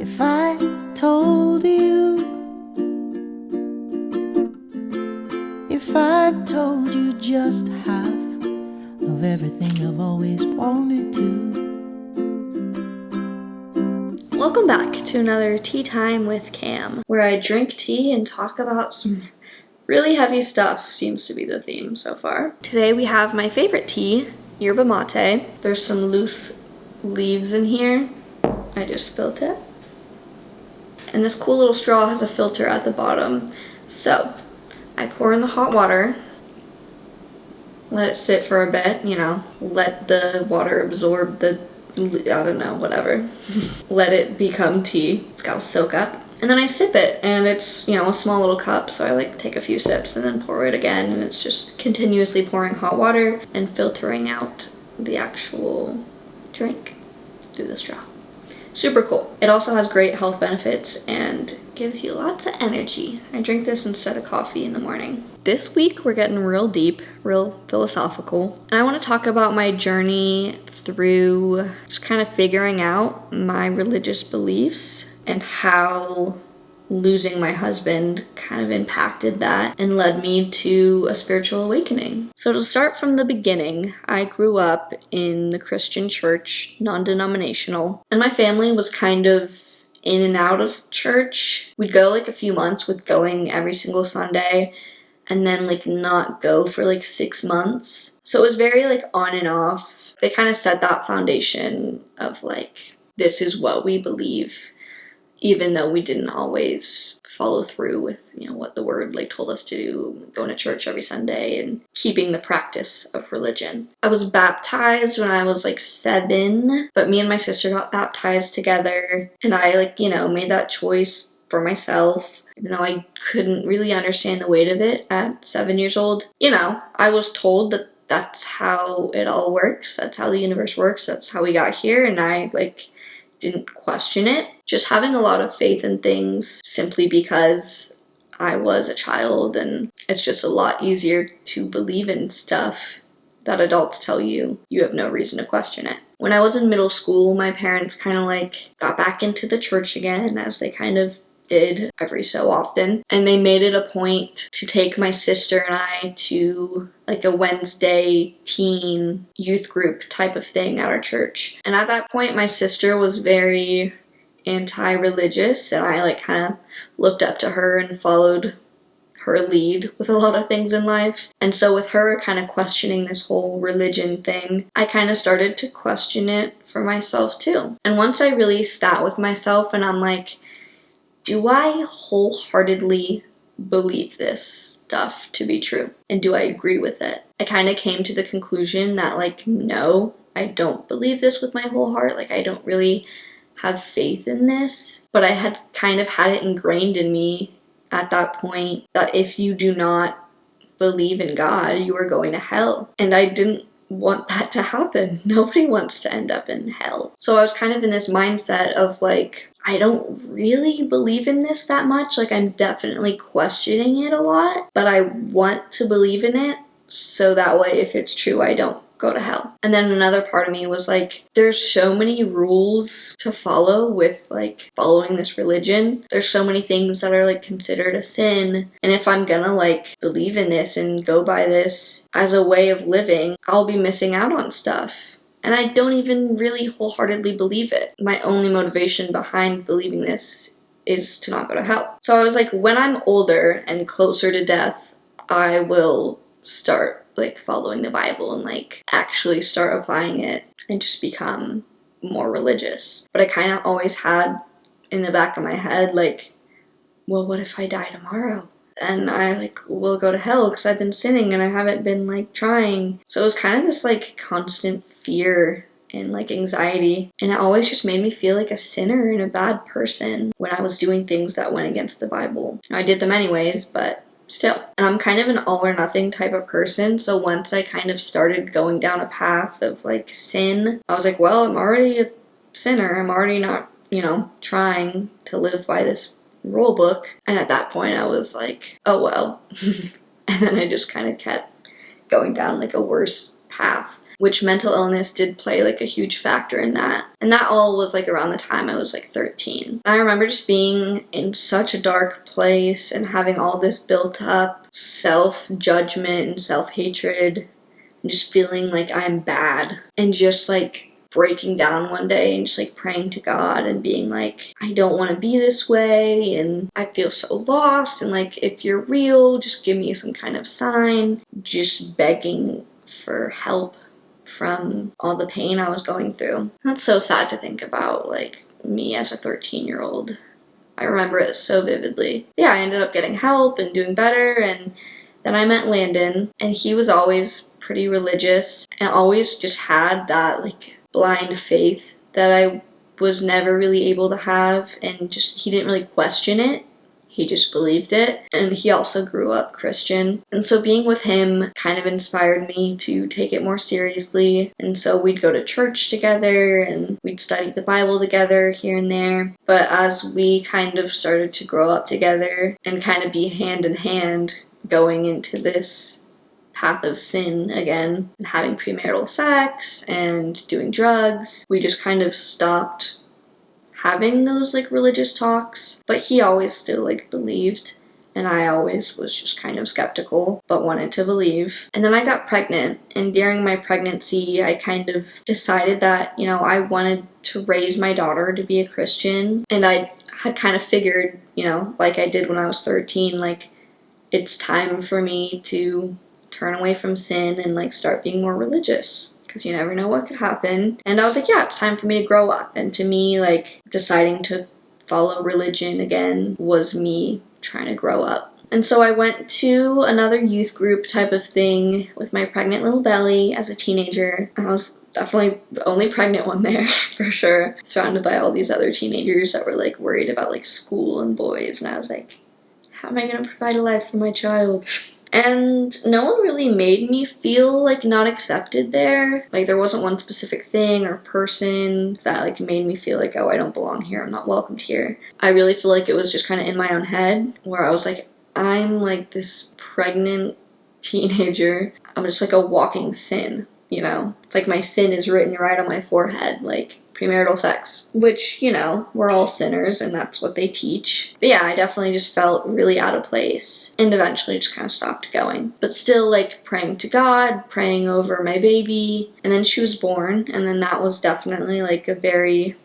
If I told you, if I told you just half of everything I've always wanted to. Welcome back to another Tea Time with Cam, where I drink tea and talk about some really heavy stuff, seems to be the theme so far. Today we have my favorite tea, yerba mate. There's some loose leaves in here. I just spilled it. And this cool little straw has a filter at the bottom. So I pour in the hot water, let it sit for a bit, let the water absorb the, I don't know, whatever. Let it become tea. It's gotta soak up. And then I sip it, and it's, a small little cup, so I take a few sips and then pour it again, and it's just continuously pouring hot water and filtering out the actual drink through the straw. Super cool. It also has great health benefits and gives you lots of energy. I drink this instead of coffee in the morning. This week we're getting real deep, real philosophical, and I want to talk about my journey through just kind of figuring out my religious beliefs and how losing my husband kind of impacted that and led me to a spiritual awakening. So to start from the beginning, I grew up in the Christian church, non-denominational, and my family was kind of in and out of church. We'd go a few months with going every single Sunday and then not go for 6 months. So it was very on and off. They kind of set that foundation of this is what we believe, even though we didn't always follow through with, what the word told us to do, going to church every Sunday and keeping the practice of religion. I was baptized when I was 7, but me and my sister got baptized together, and I made that choice for myself, even though I couldn't really understand the weight of it at 7 years old. I was told that that's how it all works, that's how the universe works, that's how we got here, and I didn't question it. Just having a lot of faith in things simply because I was a child, and it's just a lot easier to believe in stuff that adults tell you have no reason to question it. When I was in middle school, my parents kind of got back into the church again, as they kind of did every so often, and they made it a point to take my sister and I to a Wednesday teen youth group type of thing at our church. And at that point, my sister was very anti-religious, and I kind of looked up to her and followed her lead with a lot of things in life. And so with her kind of questioning this whole religion thing, I kind of started to question it for myself too. And once I really sat with myself and I'm do I wholeheartedly believe this stuff to be true? And do I agree with it? I kind of came to the conclusion that no, I don't believe this with my whole heart. I don't really have faith in this. But I had kind of had it ingrained in me at that point that if you do not believe in God, you are going to hell. And I didn't want that to happen. Nobody wants to end up in hell. So I was kind of in this mindset of I don't really believe in this that much. I'm definitely questioning it a lot, but I want to believe in it so that way if it's true, I don't go to hell. And then another part of me was there's so many rules to follow with following this religion. There's so many things that are considered a sin. And if I'm gonna believe in this and go by this as a way of living, I'll be missing out on stuff. And I don't even really wholeheartedly believe it. My only motivation behind believing this is to not go to hell. So I was when I'm older and closer to death, I will start following the Bible and actually start applying it and just become more religious. But I kind of always had in the back of my head well, what if I die tomorrow? And I will go to hell because I've been sinning and I haven't been trying. So it was kind of this constant fear and anxiety, and it always just made me feel like a sinner and a bad person when I was doing things that went against the Bible. I did them anyways, but still. And I'm kind of an all or nothing type of person, so once I kind of started going down a path of sin, I was well, I'm already a sinner. I'm already not, trying to live by this rule book. And at that point I was oh well. And then I just kind of kept going down a worse path. which mental illness did play like a huge factor in that. And that all was like around the time I was like 13. I remember just being in such a dark place and having all this built up self-judgment and self-hatred and just feeling like I'm bad and just like breaking down one day and just like praying to God and being like, I don't want to be this way and I feel so lost, and like, if you're real, just give me some kind of sign. Just begging for help from all the pain I was going through. That's so sad to think about, like me as a 13-year-old. I remember it so vividly. Yeah, I ended up getting help and doing better, and then I met Landon, and he was always pretty religious and always just had that like blind faith that I was never really able to have, and just he didn't really question it. He just believed it, and he also grew up Christian. And so being with him kind of inspired me to take it more seriously. And so we'd go to church together and we'd study the Bible together here and there. But as we kind of started to grow up together and kind of be hand in hand going into this path of sin again, and having premarital sex and doing drugs, we just kind of stopped having those like religious talks. But he always still like believed, and I always was just kind of skeptical but wanted to believe. And then I got pregnant, and during my pregnancy I kind of decided that, you know, I wanted to raise my daughter to be a Christian, and I had kind of figured, you know, like I did when I was 13, like it's time for me to turn away from sin and like start being more religious, because you never know what could happen. And I was like, yeah, it's time for me to grow up. And to me, like deciding to follow religion again was me trying to grow up. And so I went to another youth group type of thing with my pregnant little belly as a teenager. I was definitely the only pregnant one there for sure, surrounded by all these other teenagers that were like worried about like school and boys, and I was like, how am I going to provide a life for my child? And no one really made me feel like not accepted there. Like there wasn't one specific thing or person that like made me feel like, oh, I don't belong here, I'm not welcomed here. I really feel like it was just kind of in my own head, where I was like, I'm like this pregnant teenager. I'm just like a walking sin, you know? It's like my sin is written right on my forehead, like premarital sex, which, you know, we're all sinners and that's what they teach. But yeah, I definitely just felt really out of place and eventually just kind of stopped going. But still like praying to God, praying over my baby, and then she was born, and then that was definitely like a very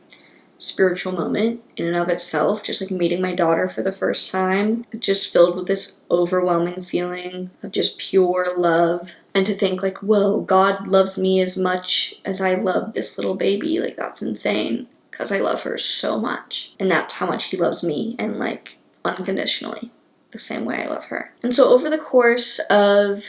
spiritual moment in and of itself, just like meeting my daughter for the first time, just filled with this overwhelming feeling of just pure love. And to think like, whoa, God loves me as much as I love this little baby, like that's insane, because I love her so much, and that's how much he loves me, and like unconditionally, the same way I love her. And so over the course of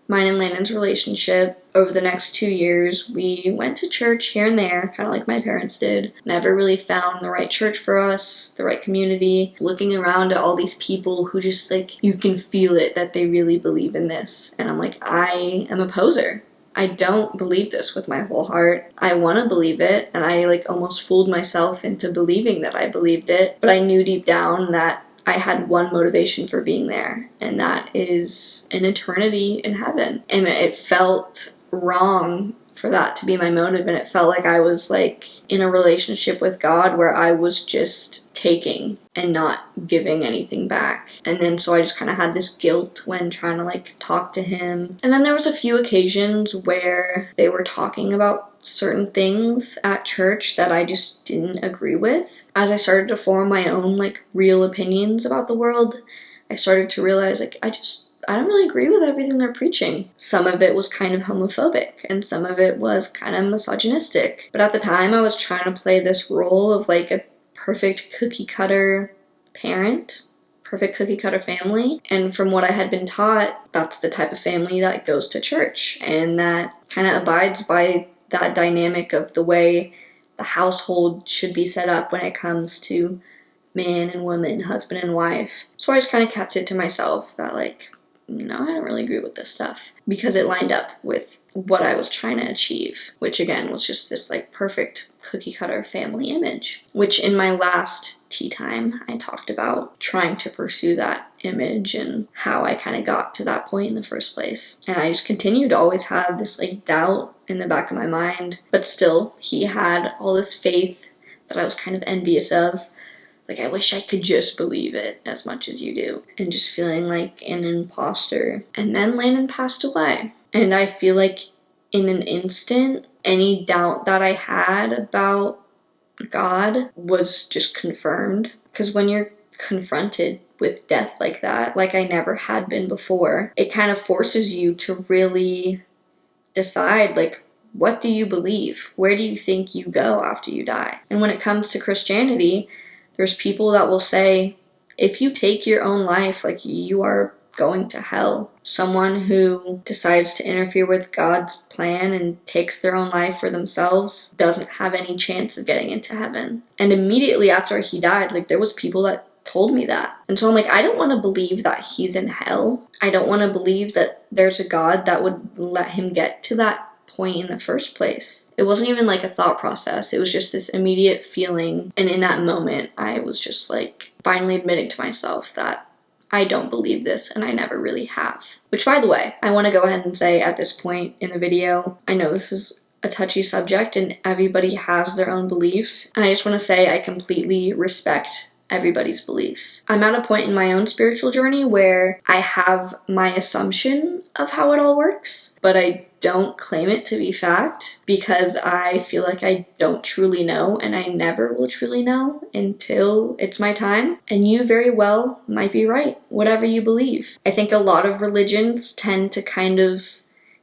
mine and Landon's relationship, over the next 2 years, we went to church here and there, kind of like my parents did. Never really found the right church for us, the right community. Looking around at all these people who just like, you can feel it that they really believe in this. And I'm like, I am a poser. I don't believe this with my whole heart. I want to believe it, and I like almost fooled myself into believing that I believed it. But I knew deep down that I had one motivation for being there, and that is an eternity in heaven. And it felt wrong for that to be my motive, and it felt like I was like in a relationship with God where I was just taking and not giving anything back. And then so I just kind of had this guilt when trying to like talk to him. And then there was a few occasions where they were talking about certain things at church that I just didn't agree with. As I started to form my own like real opinions about the world, I started to realize like I don't really agree with everything they're preaching. Some of it was kind of homophobic, and some of it was kind of misogynistic. But at the time, I was trying to play this role of like a perfect cookie cutter parent, perfect cookie cutter family. And from what I had been taught, that's the type of family that goes to church and that kind of abides by that dynamic of the way the household should be set up when it comes to man and woman, husband and wife. So I just kind of kept it to myself that like, no, I don't really agree with this stuff, because it lined up with what I was trying to achieve, which again was just this like perfect cookie cutter family image, which in my last tea time, I talked about trying to pursue that image and how I kind of got to that point in the first place. And I just continue to always have this like doubt in the back of my mind, but still he had all this faith that I was kind of envious of. Like, I wish I could just believe it as much as you do, and just feeling like an imposter. And then Landon passed away. And I feel like in an instant, any doubt that I had about God was just confirmed. Because when you're confronted with death like that, like I never had been before, it kind of forces you to really decide, like, what do you believe? Where do you think you go after you die? And when it comes to Christianity, there's people that will say, if you take your own life, like, you are going to hell. Someone who decides to interfere with God's plan and takes their own life for themselves doesn't have any chance of getting into heaven. And immediately after he died, like, there was people that told me that. And so I'm like, I don't want to believe that he's in hell. I don't want to believe that there's a God that would let him get to that point in the first place. It wasn't even like a thought process. It was just this immediate feeling. And in that moment, I was just like finally admitting to myself that I don't believe this, and I never really have. Which, by the way, I want to go ahead and say at this point in the video, I know this is a touchy subject and everybody has their own beliefs. And I just want to say I completely respect everybody's beliefs. I'm at a point in my own spiritual journey where I have my assumption of how it all works, but I don't claim it to be fact because I feel like I don't truly know, and I never will truly know until it's my time. And you very well might be right, whatever you believe. I think a lot of religions tend to kind of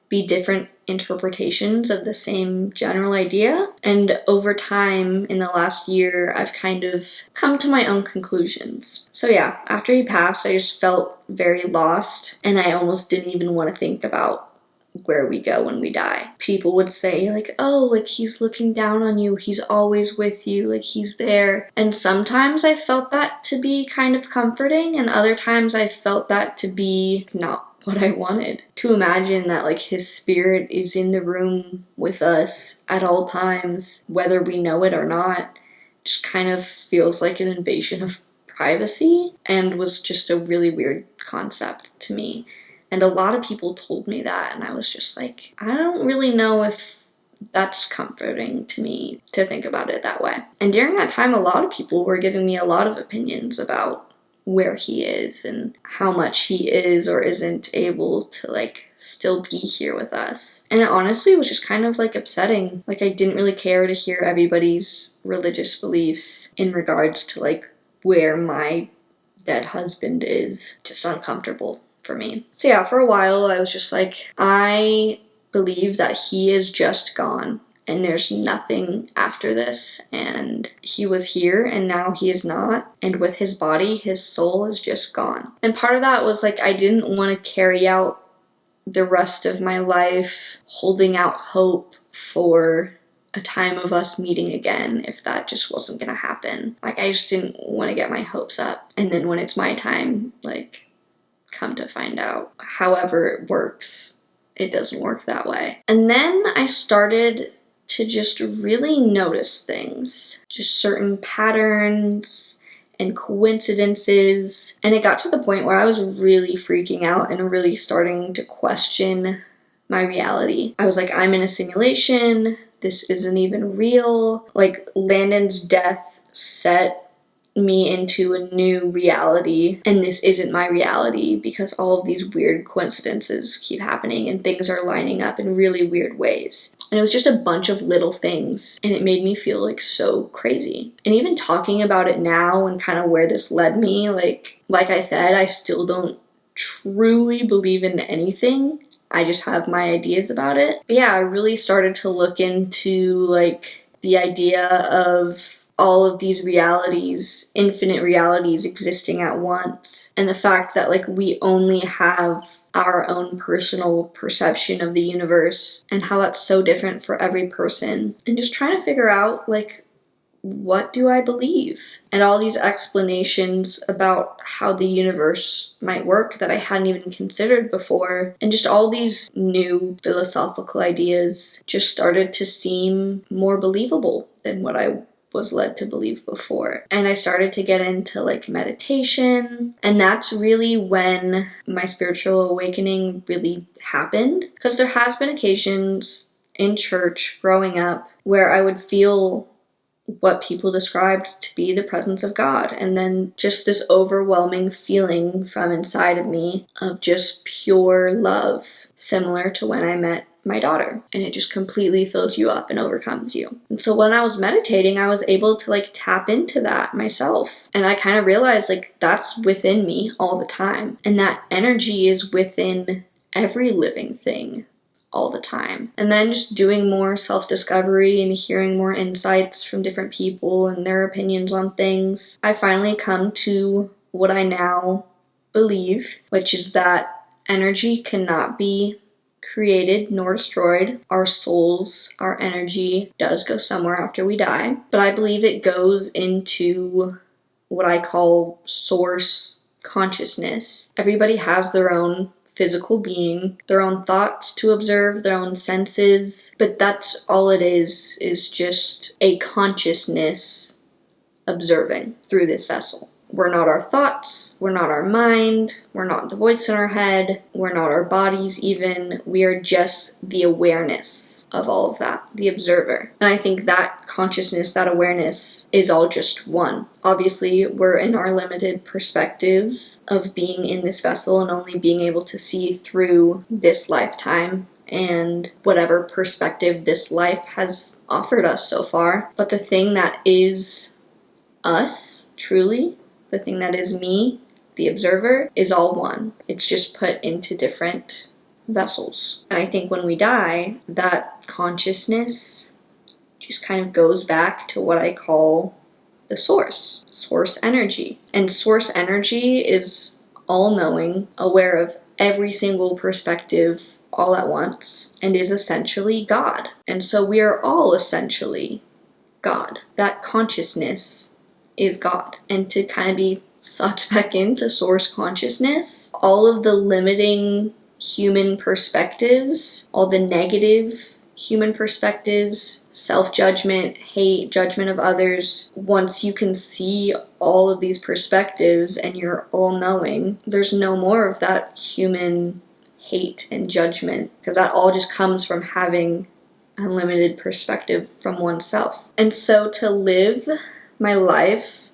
be different interpretations of the same general idea. And over time, in the last year, I've kind of come to my own conclusions. So yeah, after he passed, I just felt very lost, and I almost didn't even want to think about where we go when we die. People would say like, oh, like he's looking down on you, he's always with you, like he's there. And sometimes I felt that to be kind of comforting, and other times I felt that to be not what I wanted. To imagine that like his spirit is in the room with us at all times, whether we know it or not, just kind of feels like an invasion of privacy, and was just a really weird concept to me. And a lot of people told me that, and I was just like, I don't really know if that's comforting to me to think about it that way. And during that time, a lot of people were giving me a lot of opinions about where he is and how much he is or isn't able to like still be here with us. And it honestly was just kind of like upsetting. Like, I didn't really care to hear everybody's religious beliefs in regards to like where my dead husband is. Just uncomfortable for me. So yeah, for a while I was just like, I believe that he is just gone and there's nothing after this, and he was here and now he is not, and with his body, his soul is just gone. And part of that was like, I didn't want to carry out the rest of my life holding out hope for a time of us meeting again if that just wasn't gonna happen. Like, I just didn't want to get my hopes up, and then when it's my time, like, come to find out, however it works, it doesn't work that way. And then I started to just really notice things, just certain patterns and coincidences. And it got to the point where I was really freaking out and really starting to question my reality. I was like, I'm in a simulation. This isn't even real. Like, Landon's death set me into a new reality, and this isn't my reality because all of these weird coincidences keep happening and things are lining up in really weird ways. And it was just a bunch of little things, and it made me feel like so crazy. And even talking about it now and kind of where this led me, like I said, I still don't truly believe in anything. I just have my ideas about it. But yeah, I really started to look into like the idea of all of these realities, infinite realities existing at once, and the fact that like we only have our own personal perception of the universe, and how that's so different for every person, and just trying to figure out like what do I believe? And all these explanations about how the universe might work that I hadn't even considered before, and just all these new philosophical ideas just started to seem more believable than what I was led to believe before. And I started to get into like meditation, and that's really when my spiritual awakening really happened, because there has been occasions in church growing up where I would feel what people described to be the presence of God, and then just this overwhelming feeling from inside of me of just pure love, similar to when I met my daughter, and it just completely fills you up and overcomes you. And so when I was meditating, I was able to like tap into that myself, and I kind of realized like that's within me all the time, and that energy is within every living thing all the time. And then just doing more self-discovery and hearing more insights from different people and their opinions on things, I finally come to what I now believe, which is that energy cannot be created nor destroyed. Our souls, our energy does go somewhere after we die, but I believe it goes into what I call source consciousness. Everybody has their own physical being, their own thoughts to observe, their own senses, but that's all it is just a consciousness observing through this vessel. We're not our thoughts, we're not our mind, we're not the voice in our head, we're not our bodies even, we are just the awareness of all of that, the observer. And I think that consciousness, that awareness is all just one. Obviously, we're in our limited perspective of being in this vessel and only being able to see through this lifetime and whatever perspective this life has offered us so far. But the thing that is us, truly, the thing that is me, the observer, is all one. It's just put into different vessels. And I think when we die, that consciousness just kind of goes back to what I call the source energy. And source energy is all-knowing, aware of every single perspective all at once, and is essentially God. And so we are all essentially God. That consciousness is God. And to kind of be sucked back into source consciousness, all of the limiting human perspectives, all the negative human perspectives, self-judgment, hate, judgment of others, once you can see all of these perspectives and you're all-knowing, there's no more of that human hate and judgment, because that all just comes from having a limited perspective from oneself. And so to live my life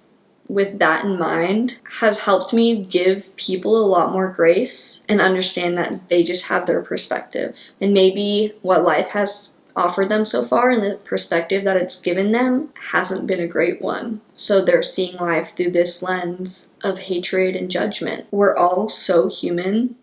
with that in mind has helped me give people a lot more grace and understand that they just have their perspective. And maybe what life has offered them so far and the perspective that it's given them hasn't been a great one. So they're seeing life through this lens of hatred and judgment. We're all so human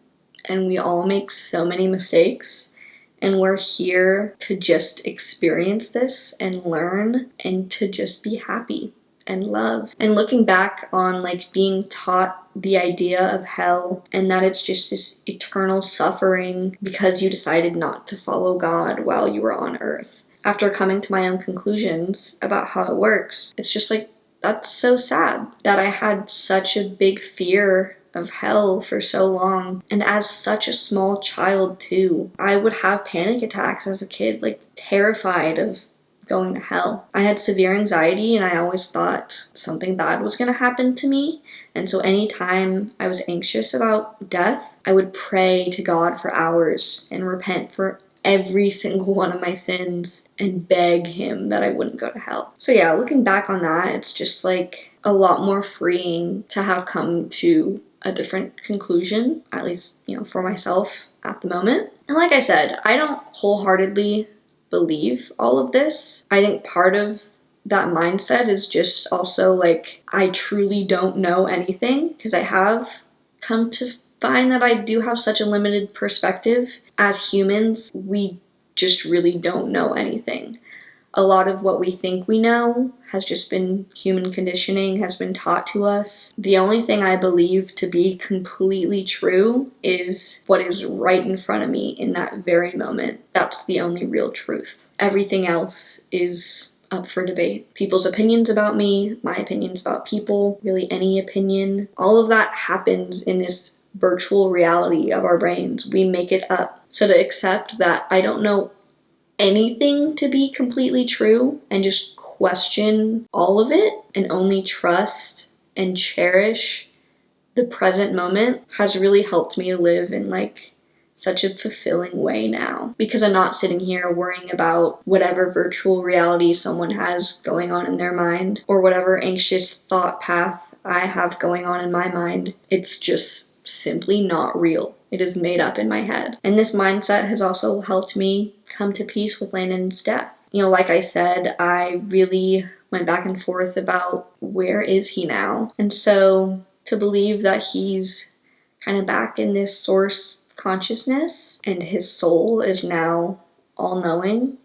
and we all make so many mistakes. And we're here to just experience this and learn and to just be happy and love. And looking back on like being taught the idea of hell and that it's just this eternal suffering because you decided not to follow God while you were on earth. After coming to my own conclusions about how it works, it's just like, that's so sad that I had such a big fear of hell for so long. And as such a small child too, I would have panic attacks as a kid, like terrified of going to hell. I had severe anxiety and I always thought something bad was going to happen to me. And so anytime I was anxious about death, I would pray to God for hours and repent for every single one of my sins and beg him that I wouldn't go to hell. So yeah, looking back on that, it's just like a lot more freeing to have come to a different conclusion, at least, for myself at the moment. And like I said, I don't wholeheartedly believe all of this. I think part of that mindset is just also like, I truly don't know anything, because I have come to find that I do have such a limited perspective. As humans, we just really don't know anything. A lot of what we think we know has just been human conditioning, has been taught to us. The only thing I believe to be completely true is what is right in front of me in that very moment. That's the only real truth. Everything else is up for debate. People's opinions about me, my opinions about people, really any opinion, all of that happens in this virtual reality of our brains. We make it up. So to accept that I don't know anything to be completely true and just question all of it and only trust and cherish the present moment has really helped me to live in like such a fulfilling way now, because I'm not sitting here worrying about whatever virtual reality someone has going on in their mind or whatever anxious thought path I have going on in my mind. It's just simply not real. It is made up in my head. And this mindset has also helped me come to peace with Landon's death. You know, like I said, I really went back and forth about where is he now? And so to believe that he's kind of back in this source consciousness and his soul is now all-knowing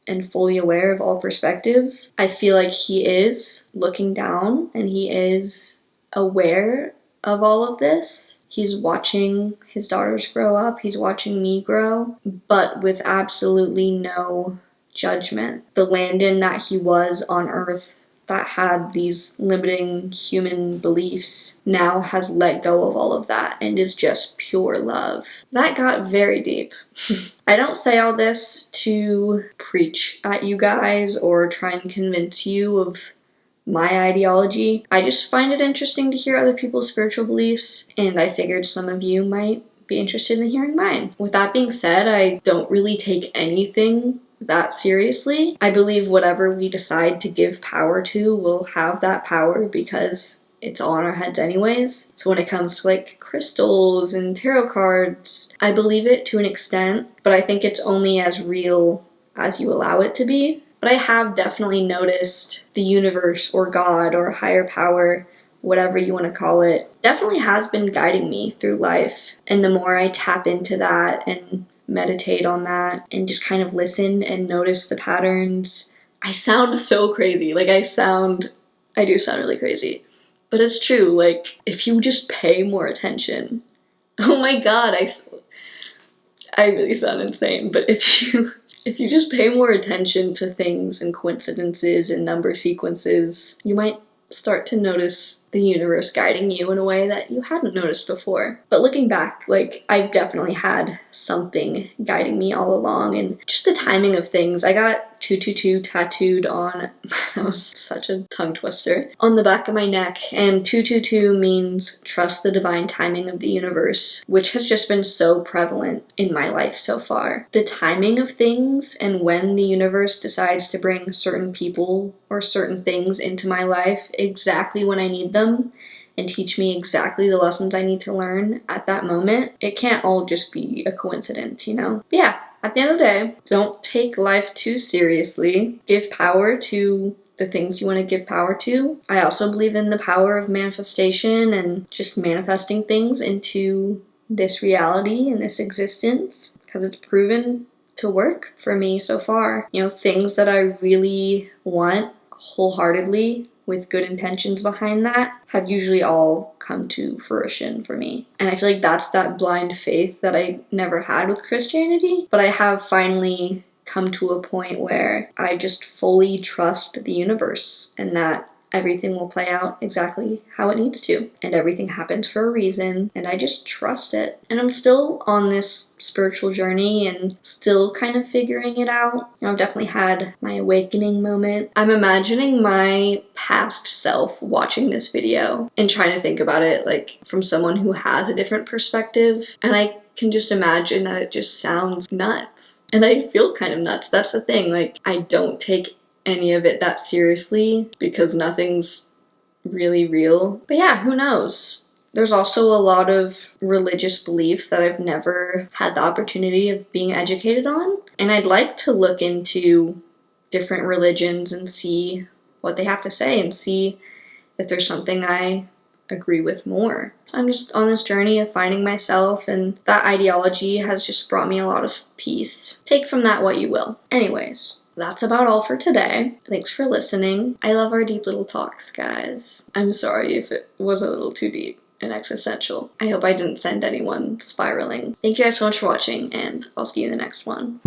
and fully aware of all perspectives, I feel like he is looking down and he is aware of all of this. He's watching his daughters grow up, he's watching me grow, but with absolutely no judgment. The Landon that he was on Earth that had these limiting human beliefs now has let go of all of that and is just pure love. That got very deep. I don't say all this to preach at you guys or try and convince you of my ideology. I just find it interesting to hear other people's spiritual beliefs, and I figured some of you might be interested in hearing mine. With that being said, I don't really take anything that seriously. I believe whatever we decide to give power to will have that power because it's all in our heads anyways. So when it comes to like crystals and tarot cards, I believe it to an extent, but I think it's only as real as you allow it to be. But I have definitely noticed the universe or God or higher power, whatever you want to call it, definitely has been guiding me through life. And the more I tap into that and meditate on that and just kind of listen and notice the patterns. I sound so crazy. I do sound really crazy. But it's true. Like, if you just pay more attention, oh my God, I really sound insane. But if you just pay more attention to things and coincidences and number sequences, you might start to notice the universe guiding you in a way that you hadn't noticed before. But looking back, I've definitely had something guiding me all along, and just the timing of things. I got 222 tattooed on, that was such a tongue twister, on the back of my neck, and 222 means trust the divine timing of the universe, which has just been so prevalent in my life so far. The timing of things and when the universe decides to bring certain people or certain things into my life exactly when I need them and teach me exactly the lessons I need to learn at that moment, it can't all just be a coincidence, you know? But yeah, at the end of the day, don't take life too seriously. Give power to the things you want to give power to. I also believe in the power of manifestation and just manifesting things into this reality and this existence, because it's proven to work for me so far. You know, things that I really want wholeheartedly with good intentions behind that have usually all come to fruition for me. And I feel like that's that blind faith that I never had with Christianity, but I have finally come to a point where I just fully trust the universe and that everything will play out exactly how it needs to, and everything happens for a reason, and I just trust it. And I'm still on this spiritual journey and still kind of figuring it out. You know, I've definitely had my awakening moment. I'm imagining my past self watching this video and trying to think about it from someone who has a different perspective, and I can just imagine that it just sounds nuts. And I feel kind of nuts. That's the thing. I don't take any of it that seriously because nothing's really real. But yeah, who knows? There's also a lot of religious beliefs that I've never had the opportunity of being educated on, and I'd like to look into different religions and see what they have to say and see if there's something I agree with more. So I'm just on this journey of finding myself, and that ideology has just brought me a lot of peace. Take from that what you will. Anyways, that's about all for today. Thanks for listening. I love our deep little talks, guys. I'm sorry if it was a little too deep and existential. I hope I didn't send anyone spiraling. Thank you guys so much for watching, and I'll see you in the next one.